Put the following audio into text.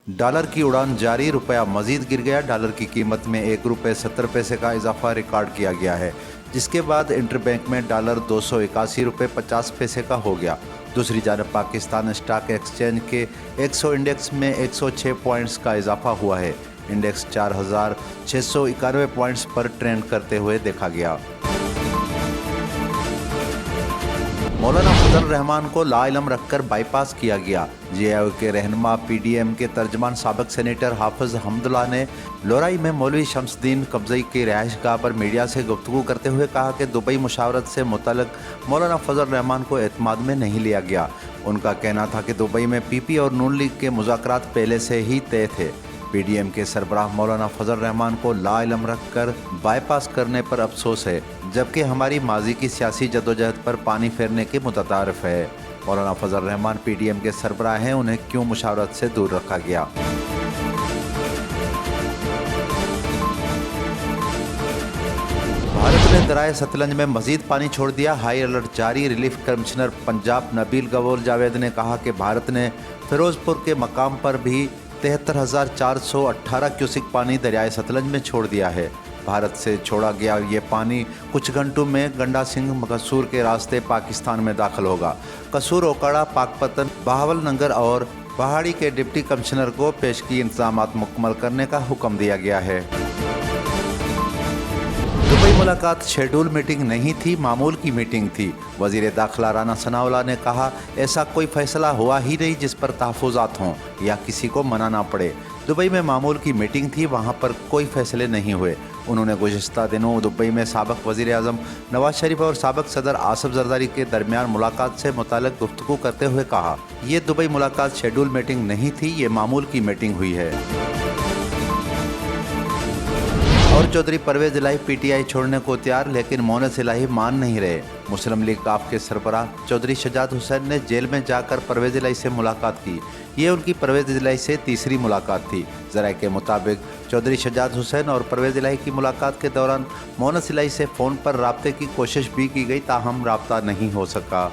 Dollar की उड़ान जारी, रुपया मजीद गिर गया। डॉलर की कीमत में 1 रुपये 70 पैसे का इजाफा रिकॉर्ड किया गया है, जिसके बाद इंटरबैंक में डॉलर 281 रुपये 50 पैसे का हो गया। दूसरी जानब पाकिस्तान स्टॉक एक्सचेंज के 100 इंडेक्स में 106 पॉइंट्स का इजाफा हुआ है। इंडेक्स 4691 पॉइंट्स पर ट्रेंड करते हुए देखा गया। मौलाना फजल रहमान को लाइलम रखकर बाईपास किया गया। जेआईयू के रहनुमा पीडीएम के तर्जमान साबिक सेनेटर हाफिज हमदुल्ला ने लोराई में मौलवी शमसुद्दीन कब्ज़ई की रिहाइशगाह पर मीडिया से गुफ्तगू करते हुए कहा कि दुबई मुशावरत से मुतल्लिक मौलाना फजल रहमान को एतमाद में नहीं लिया गया। उनका कहना था कि दुबई में पीपी और नून लीग के मुज़ाकरात पहले से ही तय थे। पीडीएम के सरबराह मौलाना फजल रहमान को लाइलम रखकर बाईपास करने पर अफसोस है, जबकि हमारी माजी की सियासी जदोजहद पर पानी फेरने के मुततारिफ है। मौलाना फजल रहमान पीडीएम के सरबराह हैं, उन्हें क्यों मुशावरत से दूर रखा गया? भारत ने दराए सतलंज में मजीद पानी छोड़ दिया, हाई अलर्ट जारी। रिलीफ कमिश्नर पंजाब नबील गवोल जावेद ने कहा कि भारत ने फिरोजपुर के मकाम पर भी 73,418 क्यूसिक पानी दरियाए सतलंज में छोड़ दिया है। भारत से छोड़ा गया ये पानी कुछ घंटों में गंडा सिंह कसूर के रास्ते पाकिस्तान में दाखिल होगा। कसूर, ओकाड़ा, पाकपतन, बहावल नगर और पहाड़ी के डिप्टी कमिश्नर को पेशगी इंतजाम मुकम्मल करने का हुक्म दिया गया है। दुबई मुलाकात शेड्यूल मीटिंग नहीं थी, मामूल की मीटिंग थी। वजीर दाखिला राना सनाउल्लाह ने कहा, ऐसा कोई फैसला हुआ ही नहीं जिस पर तहफ़्फ़ुज़ात हों या किसी को मनाना पड़े। दुबई में मामूल की मीटिंग थी, वहाँ पर कोई फैसले नहीं हुए। उन्होंने गुज़िश्ता दिनों दुबई में साबिक़ वज़ीर आज़म नवाज शरीफ और साबिक़ सदर आसिफ ज़रदारी के दरमियान मुलाकात से मुताल्लिक़ गुफ्तगू करते हुए कहा, ये दुबई मुलाकात शेड्यूल मीटिंग नहीं थी, ये मामूल की मीटिंग हुई है। और चौधरी परवेज़ इलाही पीटीआई छोड़ने को तैयार, लेकिन मोहनस इलाही मान नहीं रहे। मुस्लिम लीग काफ के सरबराह चौधरी शजात हुसैन ने जेल में जाकर परवेज़ इलाही से मुलाकात की। ये उनकी परवेज़ इलाही से तीसरी मुलाकात थी। ज़राए के मुताबिक चौधरी शजात हुसैन और परवेज़ इलाही की मुलाकात के दौरान मोहनस इलाही से फ़ोन पर राब्ते की कोशिश भी की गई, ताहम राब्ता नहीं हो सका।